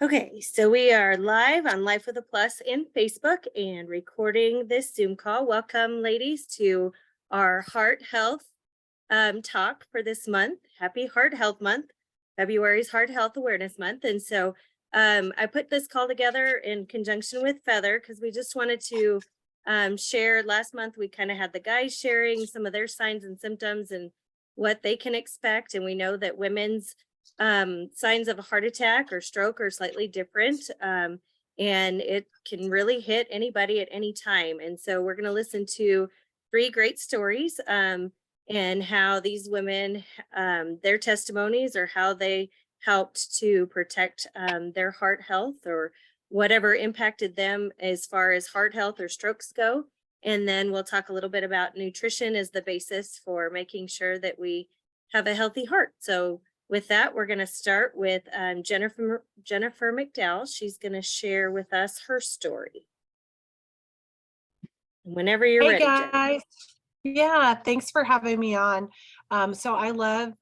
Okay, so we are live on Life with a Plus in Facebook and recording this Zoom call. Welcome, ladies, to our heart health talk for this month. Happy Heart Health Month. February's Heart Health Awareness Month. And so I put this call together in conjunction with Feather because we just wanted to share. Last month, we kind of had the guys sharing some of their signs and symptoms and what they can expect. And we know that women's signs of a heart attack or stroke are slightly different. And it can really hit anybody at any time. And so we're going to listen to three great stories and how these women, their testimonies or how they helped to protect their heart health or whatever impacted them as far as heart health or strokes go. And then we'll talk a little bit about nutrition as the basis for making sure that we have a healthy heart. So with that, we're going to start with Jennifer McDowell. She's going to share with us her story. Whenever you're ready, Hey Jen. guys. Yeah, thanks for having me on. So I love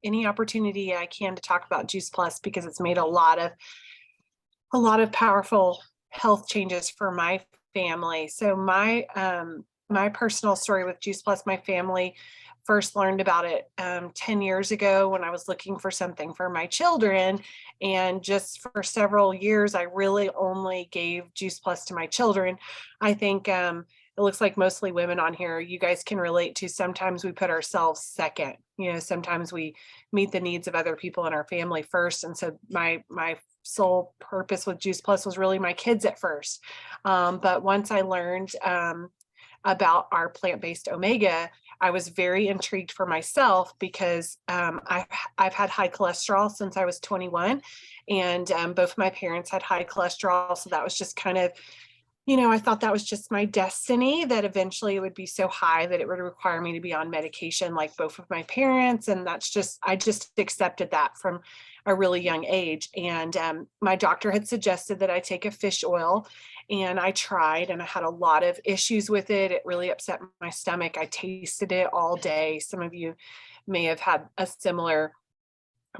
any opportunity I can to talk about Juice Plus because it's made a lot of powerful health changes for my family. So my personal story with Juice Plus, my family first learned about it 10 years ago when I was looking for something for my children. And just for several years, I really only gave Juice Plus to my children. I think it looks like mostly women on here, you guys can relate to. Sometimes we put ourselves second, sometimes we meet the needs of other people in our family first. And so my sole purpose with Juice Plus was really my kids at first. But once I learned about our plant-based omega, I was very intrigued for myself because I've had high cholesterol since I was 21, and both my parents had high cholesterol. So that was just kind of, I thought that was just my destiny, that eventually it would be so high that it would require me to be on medication like both of my parents. And I just accepted that from a really young age. And my doctor had suggested that I take a fish oil, and I tried, and I had a lot of issues with it. It really upset my stomach. I tasted it all day. Some of you may have had a similar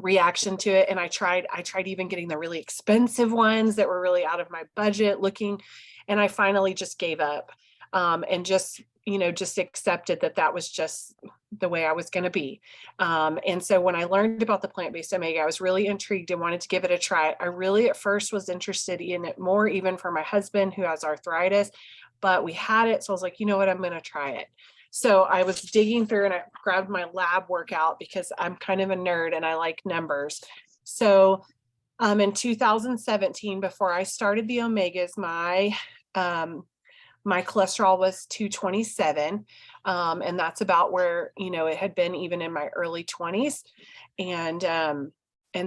reaction to it. And I tried even getting the really expensive ones that were really out of my budget looking. And I finally just gave up and just accepted that was just the way I was going to be. And so when I learned about the plant-based omega, I was really intrigued and wanted to give it a try. I really at first was interested in it more, even for my husband who has arthritis, but we had it. So I was like, you know what, I'm going to try it. So I was digging through and I grabbed my lab workout because I'm kind of a nerd and I like numbers. So in 2017, before I started the omegas, my cholesterol was 227. And that's about where, it had been even in my early 20s. And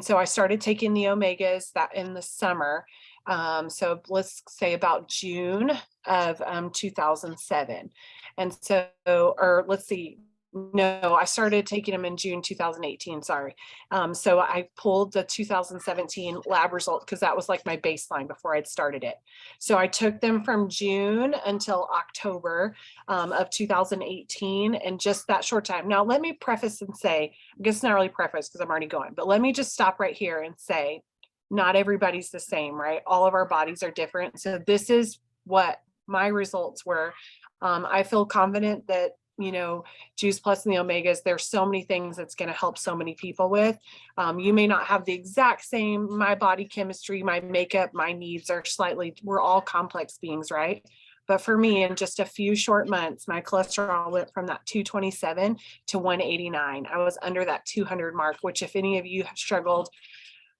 so I started taking the omegas that in the summer. So let's say about June of 2007. And so, or let's see, no, I started taking them in June 2018. Sorry. So I pulled the 2017 lab result because that was like my baseline before I'd started it. So I took them from June until October of 2018, and just that short time. Now, let me preface and say, I guess not really preface because I'm already going, but let me just stop right here and say, not everybody's the same, right? All of our bodies are different. So this is what my results were. I feel confident that, Juice Plus and the omegas, there's so many things that's going to help so many people with. You may not have the exact same, my body chemistry, my makeup, my needs are we're all complex beings, right? But for me, in just a few short months, my cholesterol went from that 227 to 189. I was under that 200 mark, which if any of you have struggled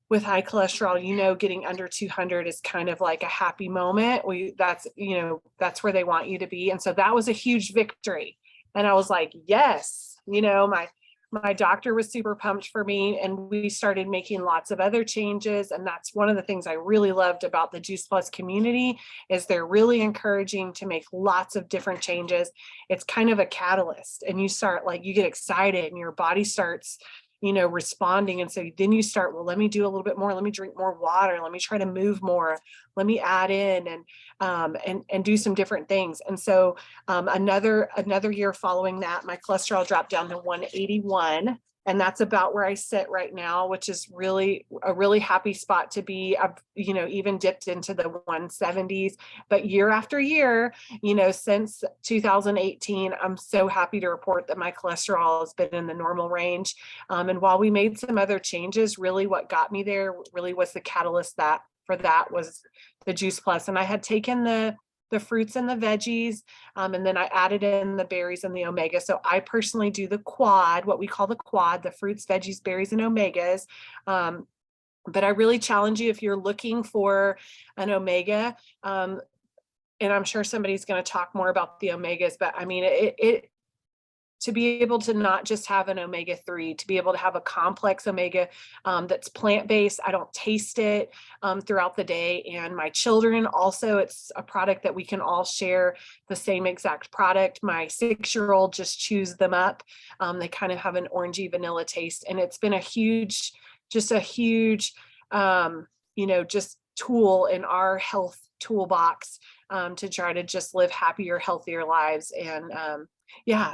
with high cholesterol, getting under 200 is kind of like a happy moment. That's where they want you to be. And so that was a huge victory. And I was like, yes, my doctor was super pumped for me, and we started making lots of other changes. And that's one of the things I really loved about the Juice Plus community is they're really encouraging to make lots of different changes. It's kind of a catalyst, and you get excited and your body starts responding. And so then you start, well, let me do a little bit more. Let me drink more water. Let me try to move more. Let me add in and do some different things. And so another year following that, my cholesterol dropped down to 181. And that's about where I sit right now, which is really a really happy spot to be. I've, even dipped into the 170s, but year after year, since 2018, I'm so happy to report that my cholesterol has been in the normal range. And while we made some other changes, really what got me there really was the catalyst for that was the Juice Plus. And I had taken the fruits and the veggies, and then I added in the berries and the omega. So I personally do the quad, what we call the quad, the fruits, veggies, berries, and omegas. But I really challenge you if you're looking for an omega, and I'm sure somebody's going to talk more about the omegas, but I mean, it to be able to not just have an omega-3, to be able to have a complex omega that's plant-based. I don't taste it throughout the day. And my children also, it's a product that we can all share the same exact product. My 6-year-old just chews them up. They kind of have an orangey vanilla taste. And it's been a huge, just tool in our health toolbox to try to just live happier, healthier lives. And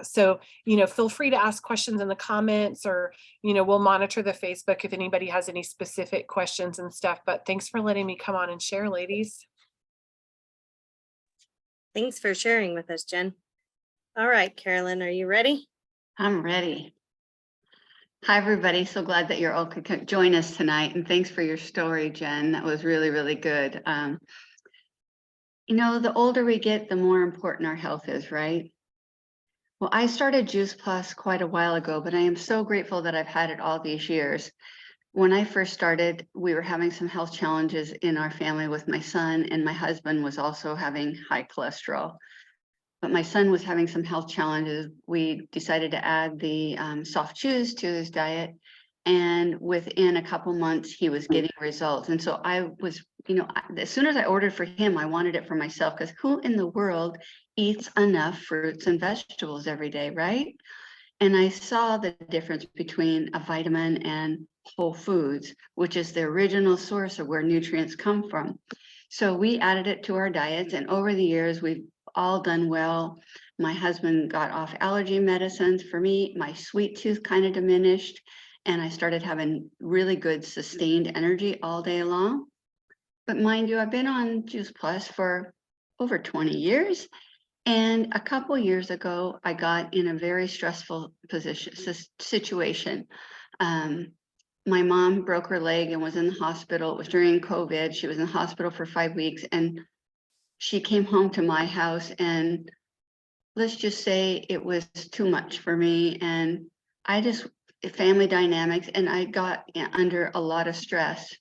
so, feel free to ask questions in the comments, or, we'll monitor the Facebook if anybody has any specific questions and stuff. But thanks for letting me come on and share, ladies. Thanks for sharing with us, Jen. All right, Carolyn, are you ready? I'm ready. Hi, everybody. So glad that you're all could join us tonight. And thanks for your story, Jen. That was really, really good. The older we get, the more important our health is, right? Well, I started Juice Plus quite a while ago, but I am so grateful that I've had it all these years. When I first started, we were having some health challenges in our family with my son, and my husband was also having high cholesterol. But my son was having some health challenges. We decided to add the soft chews to his diet. And within a couple months, he was getting results. And so I was, as soon as I ordered for him, I wanted it for myself, because who in the world eats enough fruits and vegetables every day, right? And I saw the difference between a vitamin and whole foods, which is the original source of where nutrients come from. So we added it to our diets, and over the years, we've all done well. My husband got off allergy medicines. For me, my sweet tooth kind of diminished, and I started having really good sustained energy all day long. But mind you, I've been on Juice Plus for over 20 years. And a couple years ago, I got in a very stressful situation. My mom broke her leg and was in the hospital. It was during COVID. She was in the hospital for 5 weeks, and she came home to my house, and let's just say it was too much for me. And family dynamics, and I got under a lot of stress.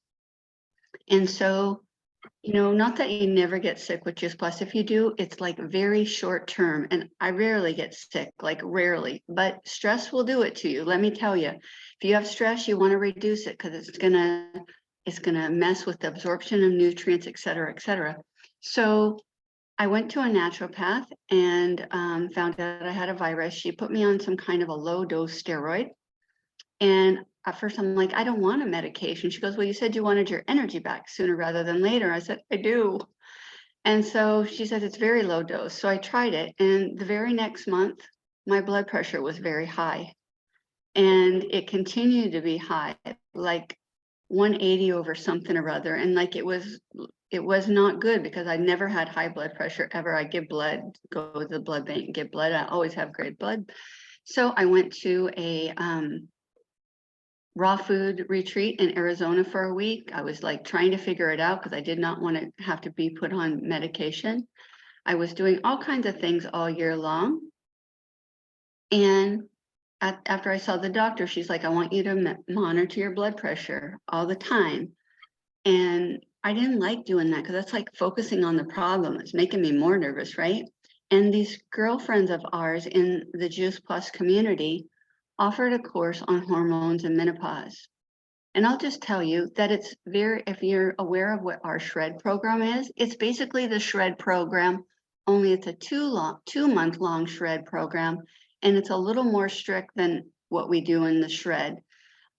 And so, not that you never get sick with Juice Plus. If you do, it's like very short term. And I rarely get sick, like rarely, but stress will do it to you. Let me tell you, if you have stress, you want to reduce it, because it's gonna mess with the absorption of nutrients, et cetera, et cetera. So I went to a naturopath and found out I had a virus. She put me on some kind of a low dose steroid. And at first I'm like, I don't want a medication. She goes, well, you said you wanted your energy back sooner rather than later. I said, I do. And so she said, it's very low dose. So I tried it. And the very next month, my blood pressure was very high. And it continued to be high, like 180 over something or other. And like it was not good, because I never had high blood pressure ever. I give blood, go to the blood bank and get blood. I always have great blood. So I went to a raw food retreat in Arizona for a week. I was like trying to figure it out, because I did not want to have to be put on medication. I was doing all kinds of things all year long. And after I saw the doctor, she's like, I want you to monitor your blood pressure all the time. And I didn't like doing that, because that's like focusing on the problem. It's making me more nervous, right? And these girlfriends of ours in the Juice Plus community offered a course on hormones and menopause. And I'll just tell you that if you're aware of what our SHRED program is, it's basically the SHRED program, only it's a 2-month long SHRED program. And it's a little more strict than what we do in the SHRED.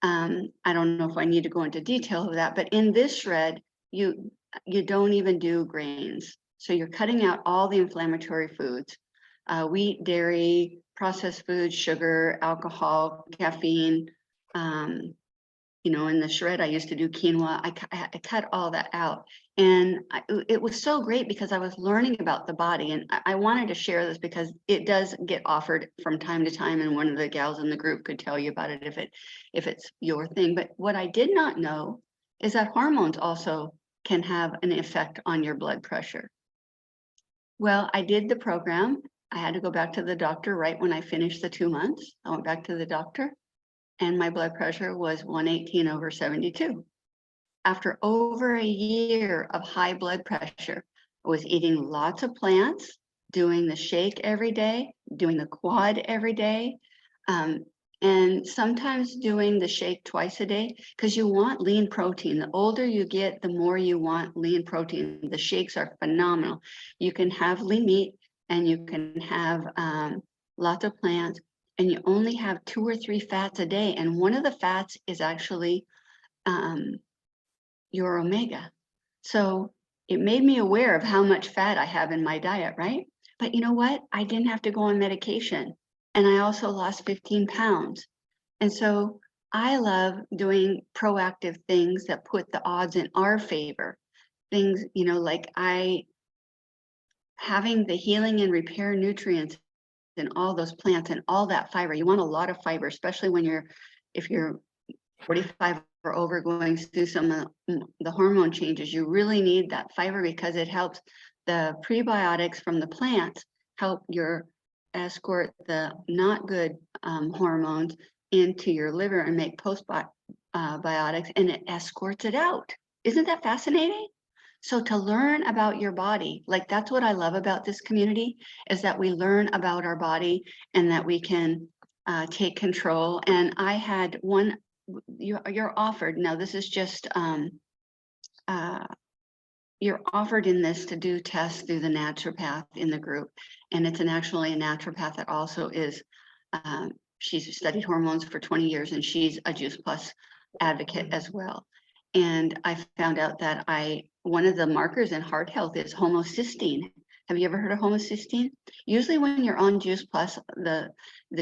I don't know if I need to go into detail of that, but in this SHRED, you don't even do grains. So you're cutting out all the inflammatory foods, wheat, dairy, processed foods, sugar, alcohol, caffeine, in the shred, I used to do quinoa. I cut all that out. And it was so great because I was learning about the body. And I wanted to share this because it does get offered from time to time. And one of the gals in the group could tell you about it if it's your thing. But what I did not know is that hormones also can have an effect on your blood pressure. Well, I did the program. I had to go back to the doctor right when I finished the 2 months. I went back to the doctor and my blood pressure was 118/72. After over a year of high blood pressure, I was eating lots of plants, doing the shake every day, doing the quad every day, and sometimes doing the shake twice a day because you want lean protein. The older you get, the more you want lean protein. The shakes are phenomenal. You can have lean meat and you can have lots of plants, and you only have 2 or 3 fats a day. And one of the fats is actually your omega. So it made me aware of how much fat I have in my diet, right? But you know what? I didn't have to go on medication. And I also lost 15 pounds. And so I love doing proactive things that put the odds in our favor. Things, like having the healing and repair nutrients in all those plants and all that fiber. You want a lot of fiber, especially if you're 45 or over going through some of the hormone changes. You really need that fiber because it helps the prebiotics from the plants help escort the not good hormones into your liver and make postbiotics, and it escorts it out. Isn't that fascinating? So to learn about your body, like that's what I love about this community, is that we learn about our body and that we can take control. And I had one, you're offered, now this is just, you're offered in this to do tests through the naturopath in the group. And it's actually a naturopath that also is, she's studied hormones for 20 years and she's a Juice Plus advocate as well. And I found out that one of the markers in heart health is homocysteine. Have you ever heard of homocysteine? Usually when you're on Juice Plus, the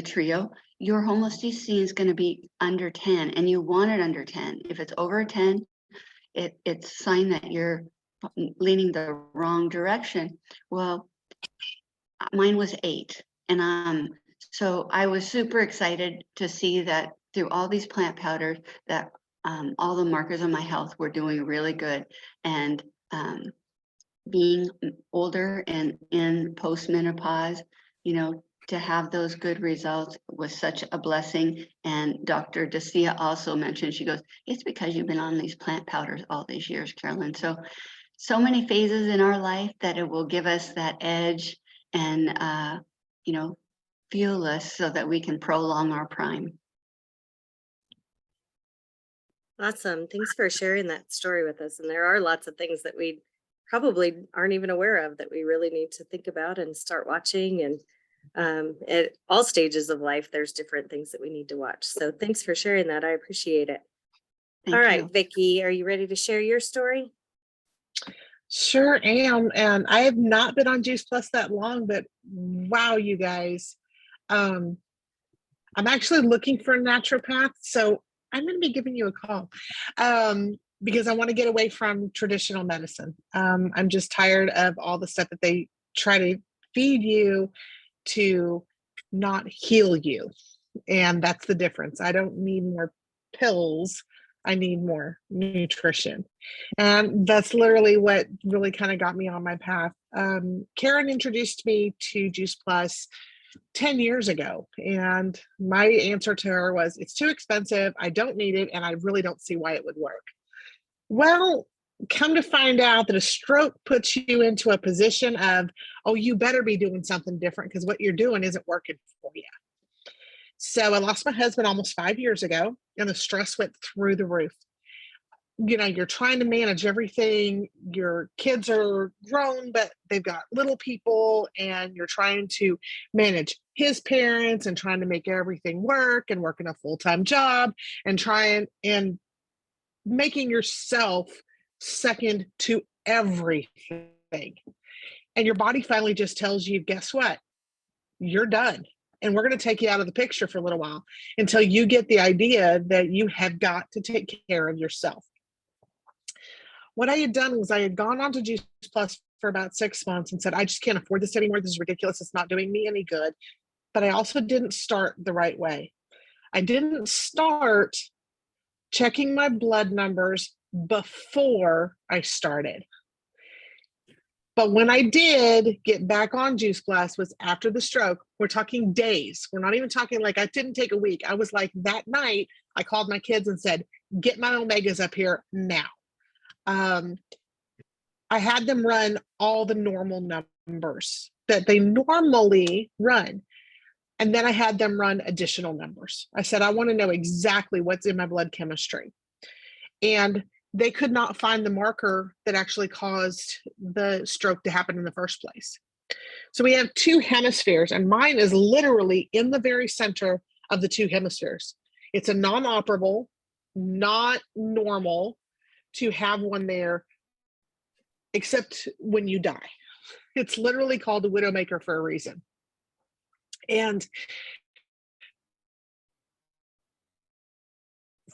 trio, your homocysteine is going to be under 10 and you want it under 10. If it's over 10, it's a sign that you're leaning the wrong direction. Well, mine was 8. And so I was super excited to see that through all these plant powders that all the markers of my health were doing really good. And being older and in postmenopause, to have those good results was such a blessing. And Dr. Dacia also mentioned, she goes, it's because you've been on these plant powders all these years, Carolyn. So many phases in our life that it will give us that edge and, fuel us so that we can prolong our prime. Awesome. Thanks for sharing that story with us. And there are lots of things that we probably aren't even aware of that we really need to think about and start watching. And at all stages of life, there's different things that we need to watch. So thanks for sharing that. I appreciate it. Thank All right, you. Vicki, are you ready to share your story? Sure am. And I have not been on Juice Plus that long, but wow, you guys. I'm actually looking for a naturopath. So I'm going to be giving you a call because I want to get away from traditional medicine. I'm just tired of all the stuff that they try to feed you to not heal you. And that's the difference. I don't need more pills. I need more nutrition. And that's literally what really kind of got me on my path. Karen introduced me to Juice Plus 10 years ago. And my answer to her was, it's too expensive. I don't need it. And I really don't see why it would work. Well, come to find out that a stroke puts you into a position of, oh, you better be doing something different because what you're doing isn't working for you. So I lost my husband almost 5 years ago, and the stress went through the roof. You're trying to manage everything. Your kids are grown, but they've got little people, and you're trying to manage his parents and trying to make everything work and working a full-time job and and making yourself second to everything. And your body finally just tells you, guess what? You're done. and we're going to take you out of the picture for a little while until you get the idea that you have got to take care of yourself. What I had done was I had gone on to Juice Plus for about 6 months and said, I just can't afford this anymore. This is ridiculous. It's not doing me any good. But I also didn't start the right way. I didn't start checking my blood numbers before I started. But when I did get back on Juice Plus was after the stroke. We're talking days. We're not even talking like I didn't take a week. I was like that night, I called my kids and said, get my omegas up here now. I had them run all the normal numbers that they normally run. And then I had them run additional numbers. I said, I want to know exactly what's in my blood chemistry. And they could not find the marker that actually caused the stroke to happen in the first place. So we have two hemispheres, and mine is literally in the very center of the two hemispheres. It's a non-operable, not normal to have one there, except when you die. It's literally called a widowmaker for a reason. And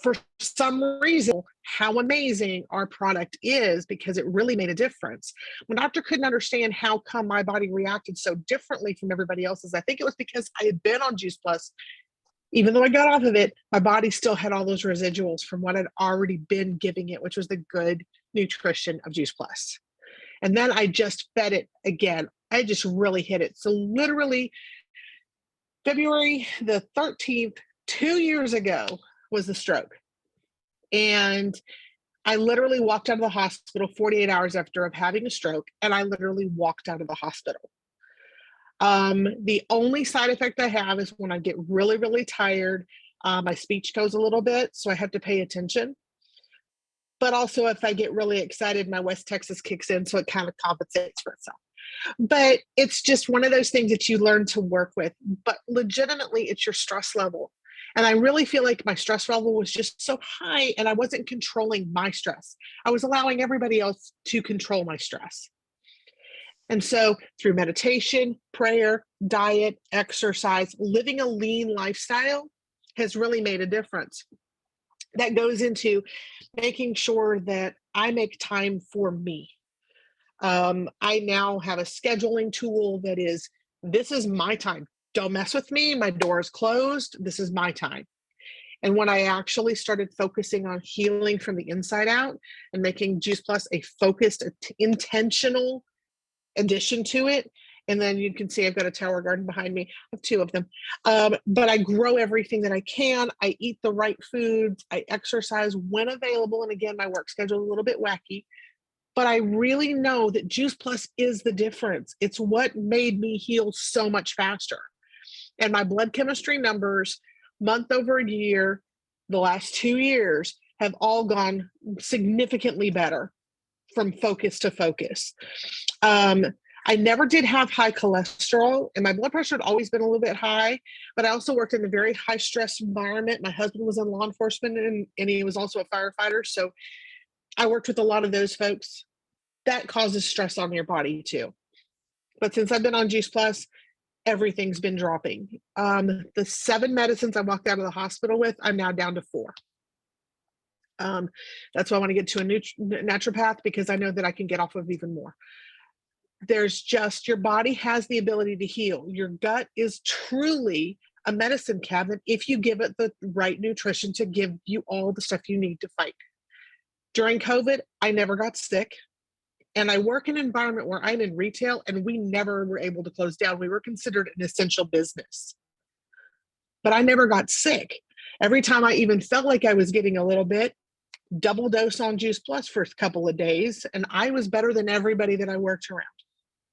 for some reason, how amazing our product is, because it really made a difference. When doctor couldn't understand how come my body reacted so differently from everybody else's, I think it was because I had been on Juice Plus. Even though I got off of it, my body still had all those residuals from what I'd already been giving it, which was the good nutrition of Juice Plus. And then I just fed it again. I just really hit it. So literally February the 13th, 2 years ago, was the stroke. And I literally walked out of the hospital 48 hours after of having a stroke, and I literally walked out of the hospital. The only side effect I have is when I get really, really tired, my speech goes a little bit, so I have to pay attention. But also if I get really excited, my West Texas kicks in, so it kind of compensates for itself. But it's just one of those things that you learn to work with. But legitimately, it's your stress level. And I really feel like my stress level was just so high, and I wasn't controlling my stress. I was allowing everybody else to control my stress. And so through meditation, prayer, diet, exercise, living a lean lifestyle has really made a difference. That goes into making sure that I make time for me. I now have a scheduling tool that is, this is my time. Don't mess with me. My door is closed. This is my time. And when I actually started focusing on healing from the inside out and making Juice Plus a focused, intentional addition to it, and then you can see I've got a tower garden behind me. I have two of them. But I grow everything that I can. I eat the right foods. I exercise when available. And again, my work schedule is a little bit wacky. But I really know that Juice Plus is the difference. It's what made me heal so much faster. And my blood chemistry numbers, month over a year, the last 2 years, have all gone significantly better from focus to focus. I never did have high cholesterol, and my blood pressure had always been a little bit high, but I also worked in a very high stress environment. My husband was in law enforcement, and he was also a firefighter. So I worked with a lot of those folks. That causes stress on your body too. But since I've been on Juice Plus, everything's been dropping. The 7 medicines I walked out of the hospital with, I'm now down to 4. That's why I want to get to a naturopath, because I know that I can get off of even more. There's just, your body has the ability to heal. Your gut is truly a medicine cabinet if you give it the right nutrition to give you all the stuff you need to fight. During COVID, I never got sick. And I work in an environment where I'm in retail, and we never were able to close down. We were considered an essential business. But I never got sick. Every time I even felt like I was getting a little bit, double dose on Juice Plus for a couple of days, and I was better than everybody that I worked around.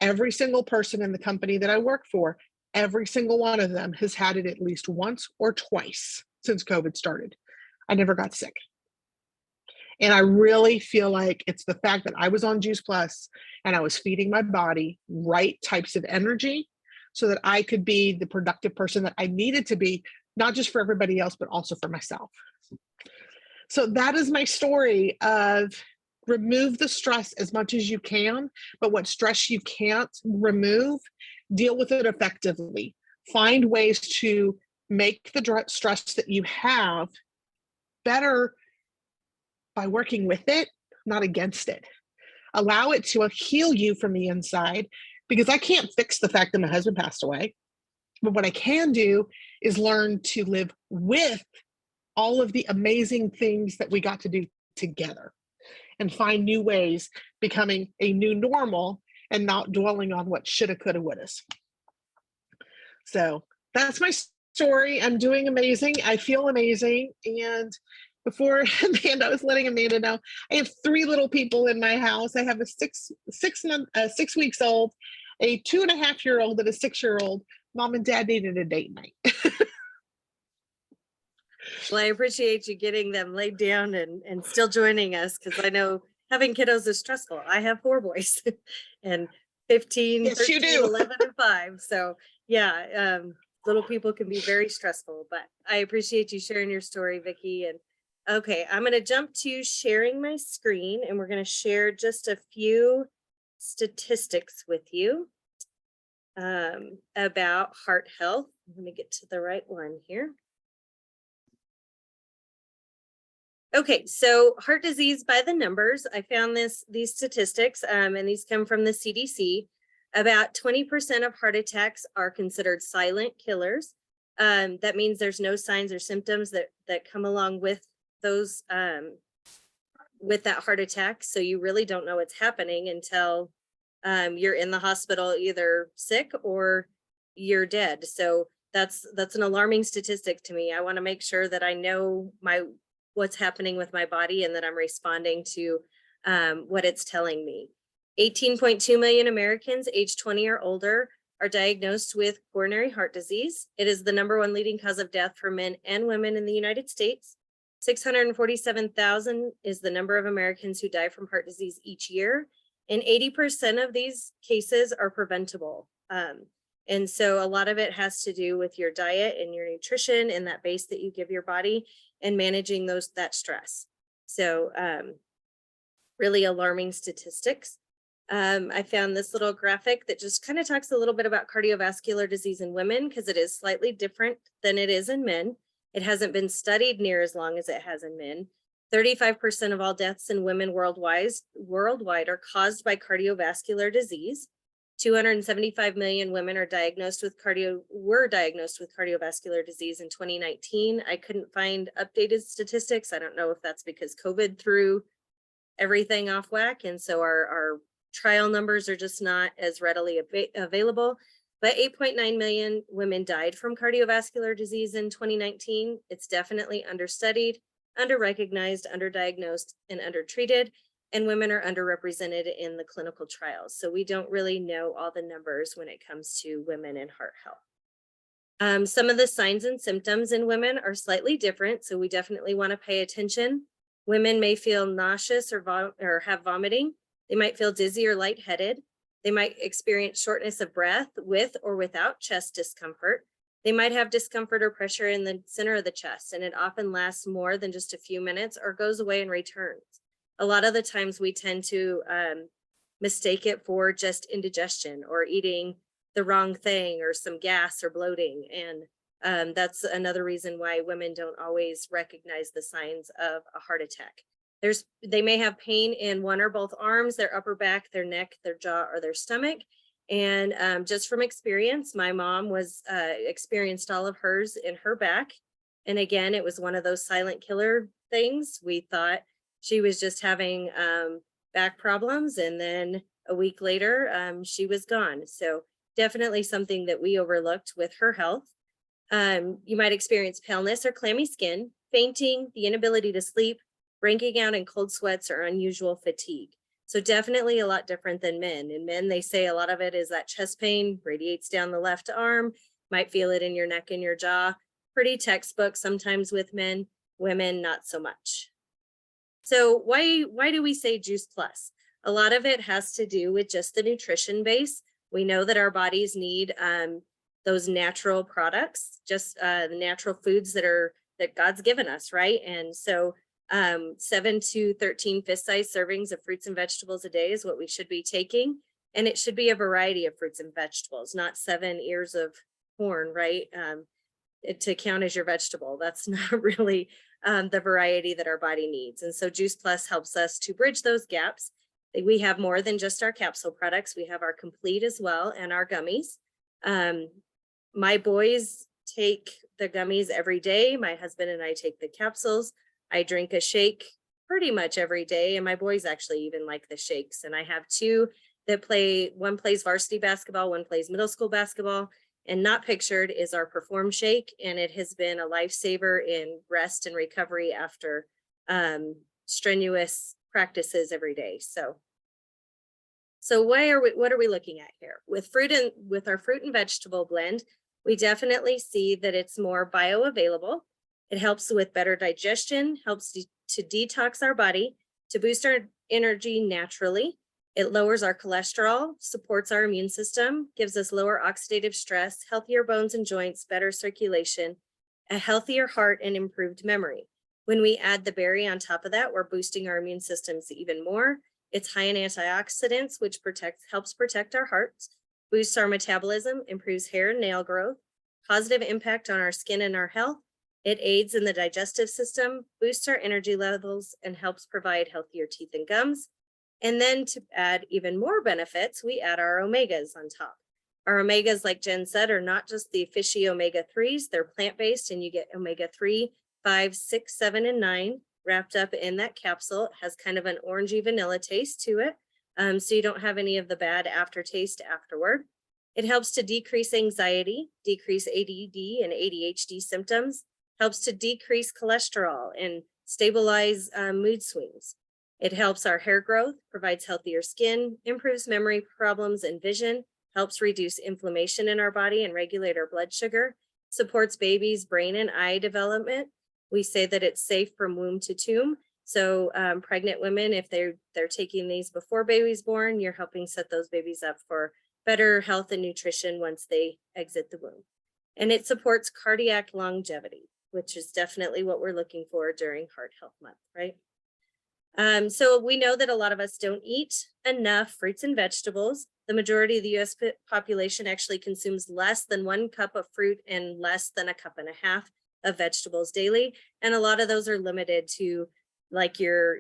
Every single person in the company that I work for, every single one of them has had it at least once or twice since COVID started. I never got sick. And I really feel like it's the fact that I was on Juice Plus and I was feeding my body right types of energy so that I could be the productive person that I needed to be, not just for everybody else, but also for myself. So that is my story of remove the stress as much as you can, but what stress you can't remove, deal with it effectively. Find ways to make the stress that you have better by working with it, not against it. Allow it to heal you from the inside, because I can't fix the fact that my husband passed away. But what I can do is learn to live with all of the amazing things that we got to do together and find new ways, becoming a new normal and not dwelling on what shoulda, coulda, wouldas. So that's my story. I'm doing amazing. I feel amazing. And before Amanda, I was letting Amanda know, I have 3 little people in my house. I have a 6 weeks old, a 2.5-year-old, and a 6-year-old. Mom and Dad needed a date night. Well, I appreciate you getting them laid down and still joining us, because I know having kiddos is stressful. I have 4 boys and 15, Yes, you 13, do. 11, and 5. So yeah, little people can be very stressful, but I appreciate you sharing your story, Vicki. And okay, I'm going to jump to sharing my screen, and we're going to share just a few statistics with you about heart health. Let me get to the right one here. Okay, so heart disease by the numbers. I found these statistics, and these come from the CDC. About 20% of heart attacks are considered silent killers. That means there's no signs or symptoms that come along with those with that heart attack. So you really don't know what's happening until you're in the hospital, either sick or you're dead. So that's an alarming statistic to me. I want to make sure that I know what's happening with my body and that I'm responding to what it's telling me. 18.2 million Americans aged 20 or older are diagnosed with coronary heart disease. It is the #1 leading cause of death for men and women in the United States. 647,000 is the number of Americans who die from heart disease each year. And 80% of these cases are preventable. And so a lot of it has to do with your diet and your nutrition and that base that you give your body and managing that stress. So really alarming statistics. I found this little graphic that just kind of talks a little bit about cardiovascular disease in women, because it is slightly different than it is in men. It hasn't been studied near as long as it has in men. 35% of all deaths in women worldwide are caused by cardiovascular disease. 275 million women were diagnosed with cardiovascular disease in 2019. I couldn't find updated statistics. I don't know if that's because COVID threw everything off whack, and so our trial numbers are just not as readily available. But 8.9 million women died from cardiovascular disease in 2019. It's definitely understudied, underrecognized, underdiagnosed, and undertreated, and women are underrepresented in the clinical trials. So we don't really know all the numbers when it comes to women and heart health. Some of the signs and symptoms in women are slightly different, so we definitely want to pay attention. Women may feel nauseous or have vomiting. They might feel dizzy or lightheaded. They might experience shortness of breath with or without chest discomfort. They might have discomfort or pressure in the center of the chest, and it often lasts more than just a few minutes or goes away and returns. A lot of the times we tend to mistake it for just indigestion or eating the wrong thing or some gas or bloating. And that's another reason why women don't always recognize the signs of a heart attack. They may have pain in one or both arms, their upper back, their neck, their jaw, or their stomach. And just from experience, my mom experienced all of hers in her back. And again, it was one of those silent killer things. We thought she was just having back problems, and then a week later, she was gone. So definitely something that we overlooked with her health. You might experience paleness or clammy skin, fainting, the inability to sleep, breaking out in cold sweats, or unusual fatigue. So definitely a lot different than men. In men, they say a lot of it is that chest pain radiates down the left arm, might feel it in your neck and your jaw. Pretty textbook sometimes with men, women, not so much. So why do we say Juice Plus? A lot of it has to do with just the nutrition base. We know that our bodies need those natural products, just the natural foods that God's given us, right? And so 7 to 13 fist-sized servings of fruits and vegetables a day is what we should be taking. And it should be a variety of fruits and vegetables, not 7 ears of corn, right? To count as your vegetable. That's not really the variety that our body needs. And so Juice Plus helps us to bridge those gaps. We have more than just our capsule products. We have our complete as well and our gummies. My boys take the gummies every day. My husband and I take the capsules. I drink a shake pretty much every day. And my boys actually even like the shakes. And I have two that play, one plays varsity basketball, one plays middle school basketball. And not pictured is our Perform Shake. And it has been a lifesaver in rest and recovery after strenuous practices every day. So what are we looking at here? With our fruit and vegetable blend, we definitely see that it's more bioavailable. It helps with better digestion, helps to detox our body, to boost our energy naturally. It lowers our cholesterol, supports our immune system, gives us lower oxidative stress, healthier bones and joints, better circulation, a healthier heart, and improved memory. When we add the berry on top of that, we're boosting our immune systems even more. It's high in antioxidants, which helps protect our hearts, boosts our metabolism, improves hair and nail growth, positive impact on our skin and our health. It aids in the digestive system, boosts our energy levels, and helps provide healthier teeth and gums. And then to add even more benefits, we add our omegas on top. Our omegas, like Jen said, are not just the fishy omega-3s, they're plant-based, and you get omega-3, 5, 6, 7, and 9 wrapped up in that capsule. It has kind of an orangey vanilla taste to it, so you don't have any of the bad aftertaste afterward. It helps to decrease anxiety, decrease ADD and ADHD symptoms, helps to decrease cholesterol and stabilize mood swings. It helps our hair growth, provides healthier skin, improves memory problems and vision, helps reduce inflammation in our body and regulate our blood sugar, supports babies' brain and eye development. We say that it's safe from womb to tomb. So pregnant women, if they're taking these before baby's born, you're helping set those babies up for better health and nutrition once they exit the womb. And it supports cardiac longevity, which is definitely what we're looking for during Heart Health Month, right? So we know that a lot of us don't eat enough fruits and vegetables. The majority of the US population actually consumes less than 1 cup of fruit and less than 1.5 cups of vegetables daily. And a lot of those are limited to like your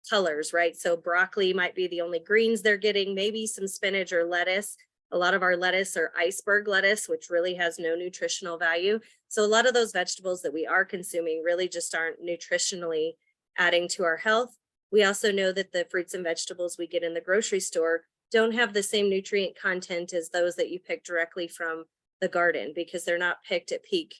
colors, right? So broccoli might be the only greens they're getting, maybe some spinach or lettuce. A lot of our lettuce are iceberg lettuce, which really has no nutritional value. So a lot of those vegetables that we are consuming really just aren't nutritionally adding to our health. We also know that the fruits and vegetables we get in the grocery store don't have the same nutrient content as those that you pick directly from the garden, because they're not picked at peak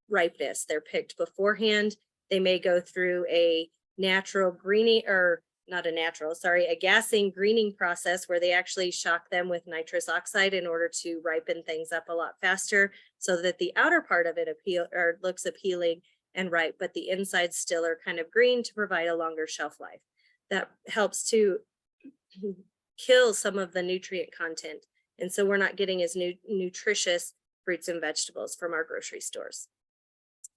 ripeness. They're picked beforehand. They may go through a natural greening, or not a natural, sorry, a gassing greening process where they actually shock them with nitrous oxide in order to ripen things up a lot faster, so that the outer part of it looks appealing and ripe, but the insides still are kind of green to provide a longer shelf life. That helps to kill some of the nutrient content. And so we're not getting as nutritious fruits and vegetables from our grocery stores.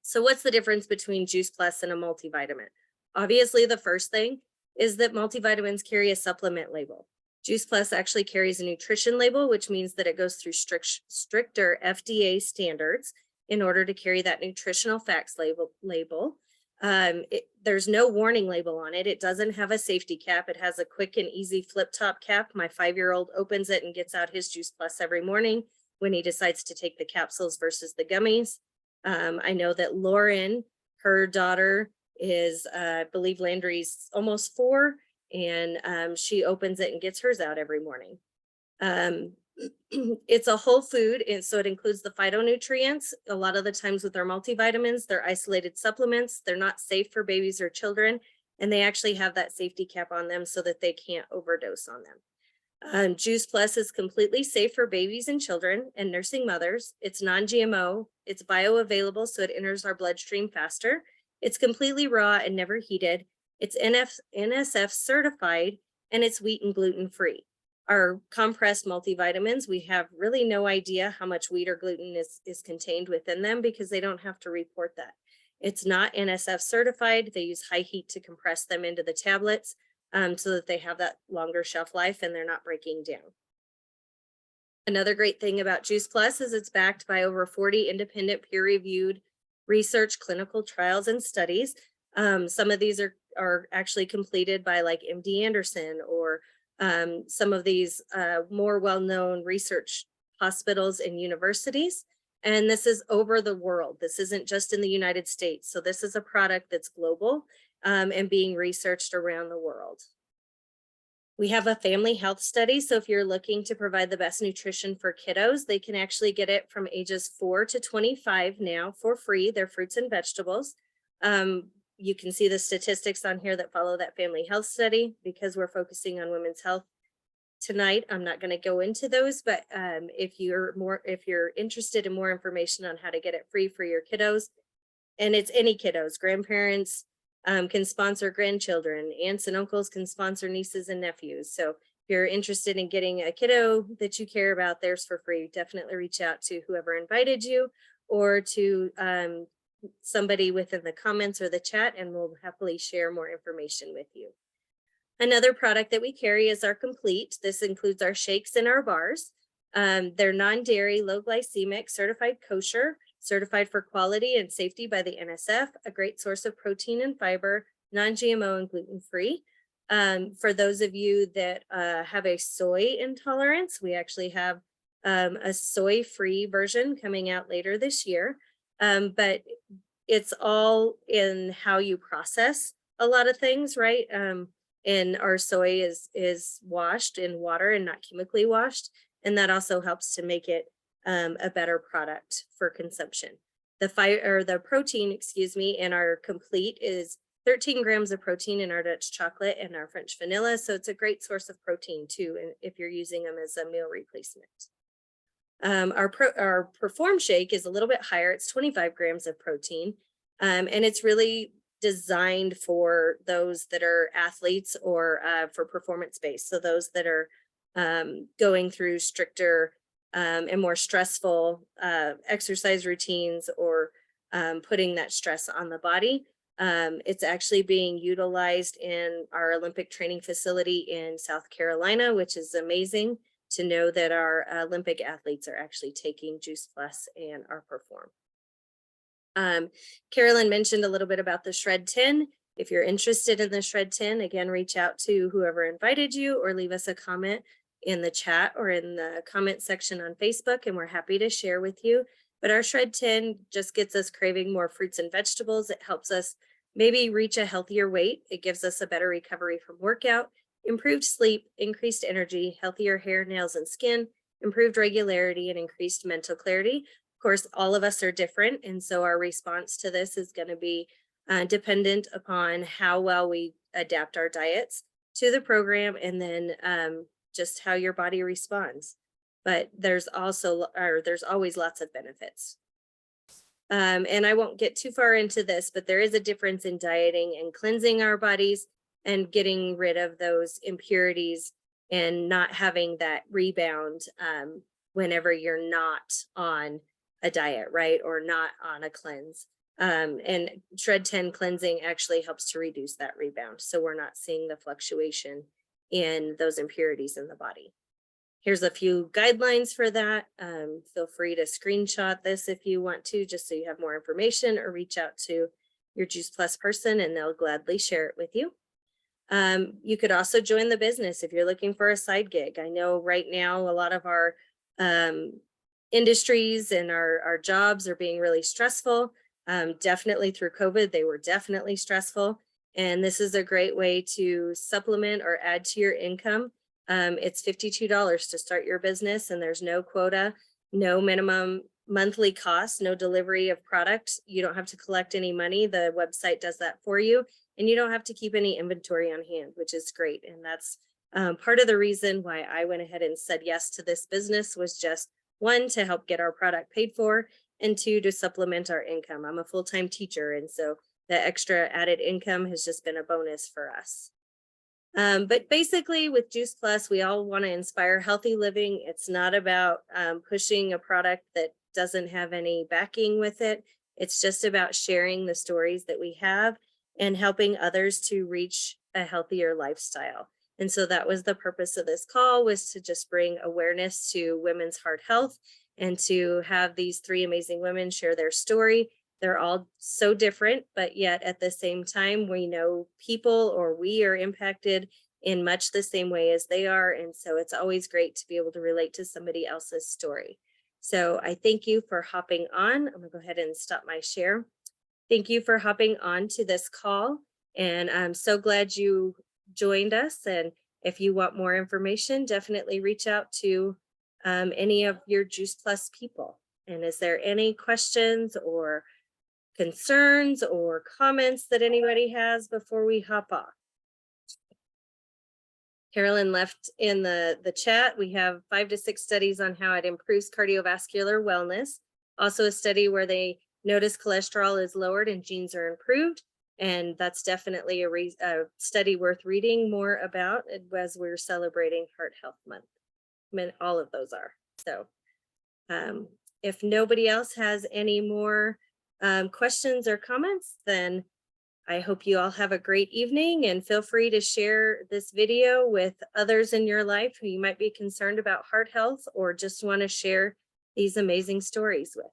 So what's the difference between Juice Plus and a multivitamin? Obviously, the first thing is that multivitamins carry a supplement label. Juice Plus actually carries a nutrition label, which means that it goes through stricter FDA standards in order to carry that nutritional facts label. There's no warning label on it. It doesn't have a safety cap. It has a quick and easy flip top cap. My 5-year-old opens it and gets out his Juice Plus every morning when he decides to take the capsules versus the gummies. I know that Lauren, her daughter is, I believe Landry's almost 4, and she opens it and gets hers out every morning. It's a whole food, and so it includes the phytonutrients. A lot of the times with our multivitamins, they're isolated supplements. They're not safe for babies or children, and they actually have that safety cap on them so that they can't overdose on them. Juice Plus is completely safe for babies and children and nursing mothers. It's non-GMO. It's bioavailable, so it enters our bloodstream faster. It's completely raw and never heated. It's NSF certified, and it's wheat and gluten free. Our compressed multivitamins, we have really no idea how much wheat or gluten is contained within them, because they don't have to report that. It's not NSF certified. They use high heat to compress them into the tablets so that they have that longer shelf life and they're not breaking down. Another great thing about Juice Plus is it's backed by over 40 independent peer-reviewed research, clinical trials, and studies. Some of these are actually completed by like MD Anderson or some of these more well-known research hospitals and universities. And this is over the world. This isn't just in the United States. So this is a product that's global and being researched around the world. We have a family health study. So if you're looking to provide the best nutrition for kiddos, they can actually get it from ages 4 to 25 now for free. They're fruits and vegetables. You can see the statistics on here that follow that family health study. Because we're focusing on women's health tonight, I'm not going to go into those, but if you're interested in more information on how to get it free for your kiddos, and it's any kiddos, grandparents can sponsor grandchildren, aunts and uncles can sponsor nieces and nephews. So if you're interested in getting a kiddo that you care about theirs for free, definitely reach out to whoever invited you or to somebody within the comments or the chat, and we'll happily share more information with you. Another product that we carry is our Complete. This includes our shakes and our bars. They're non-dairy, low glycemic, certified kosher, certified for quality and safety by the NSF, a great source of protein and fiber, non-GMO and gluten-free. For those of you that have a soy intolerance, we actually have a soy-free version coming out later this year. But it's all in how you process a lot of things, right? And our soy is washed in water and not chemically washed. And that also helps to make it a better product for consumption. The protein, in our Complete is 13 grams of protein in our Dutch chocolate and our French vanilla. So it's a great source of protein too, and if you're using them as a meal replacement. Our Perform Shake is a little bit higher. It's 25 grams of protein. And it's really designed for those that are athletes or for performance-based. So those that are going through stricter and more stressful exercise routines or putting that stress on the body. It's actually being utilized in our Olympic training facility in South Carolina, which is amazing to know that our Olympic athletes are actually taking Juice Plus and our Perform. Carolyn mentioned a little bit about the Shred 10. If you're interested in the Shred 10, again, reach out to whoever invited you or leave us a comment in the chat or in the comment section on Facebook, and we're happy to share with you. But our Shred 10 just gets us craving more fruits and vegetables. It helps us maybe reach a healthier weight. It gives us a better recovery from workout, improved sleep, increased energy, healthier hair, nails, and skin, improved regularity, and increased mental clarity. Of course, all of us are different, and so our response to this is going to be dependent upon how well we adapt our diets to the program, and then just how your body responds. But there's always lots of benefits. And I won't get too far into this, but there is a difference in dieting and cleansing our bodies and getting rid of those impurities and not having that rebound whenever you're not on a diet, right? Or not on a cleanse. And Shred 10 cleansing actually helps to reduce that rebound. So we're not seeing the fluctuation in those impurities in the body. Here's a few guidelines for that. Feel free to screenshot this if you want to, just so you have more information, or reach out to your Juice Plus person and they'll gladly share it with you. You could also join the business if you're looking for a side gig. I know right now a lot of our industries and our jobs are being really stressful. Definitely through COVID, they were definitely stressful. And this is a great way to supplement or add to your income. It's $52 to start your business, and there's no quota, no minimum monthly cost, no delivery of product. You don't have to collect any money. The website does that for you, and you don't have to keep any inventory on hand, which is great. And that's part of the reason why I went ahead and said yes to this business, was just one, to help get our product paid for, and two, to supplement our income. I'm a full-time teacher, and so the extra added income has just been a bonus for us. But basically with Juice Plus, we all want to inspire healthy living. It's not about pushing a product that doesn't have any backing with it. It's just about sharing the stories that we have and helping others to reach a healthier lifestyle. And so that was the purpose of this call, was to just bring awareness to women's heart health and to have these three amazing women share their story. They're all so different, but yet at the same time, we know people, or we are impacted in much the same way as they are. And so it's always great to be able to relate to somebody else's story. So I thank you for hopping on. I'm gonna go ahead and stop my share. Thank you for hopping on to this call. And I'm so glad you joined us. And if you want more information, definitely reach out to any of your Juice Plus people. And is there any questions or concerns or comments that anybody has before we hop off? Carolyn left in the chat, we have 5 to 6 studies on how it improves cardiovascular wellness. Also a study where they notice cholesterol is lowered and genes are improved. And that's definitely a study worth reading more about as we're celebrating Heart Health Month. I mean, all of those are. So if nobody else has any more questions or comments, then I hope you all have a great evening, and feel free to share this video with others in your life who you might be concerned about heart health or just want to share these amazing stories with.